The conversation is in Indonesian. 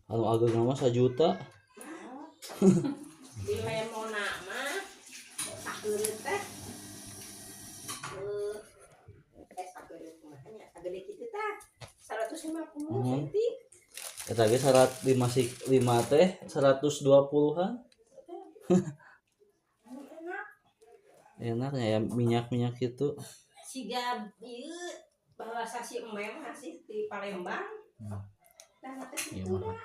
anu agak nama 1 juta. Di lemona mah sakeureut teh sakeureut mah nya sagede kitu tah 150 cm. Eta ge 5 teh 120-an. Enaknya ya minyak-minyak itu. Siga ieu bahasa si emem masih di Palembang. Tah teh kitu dah.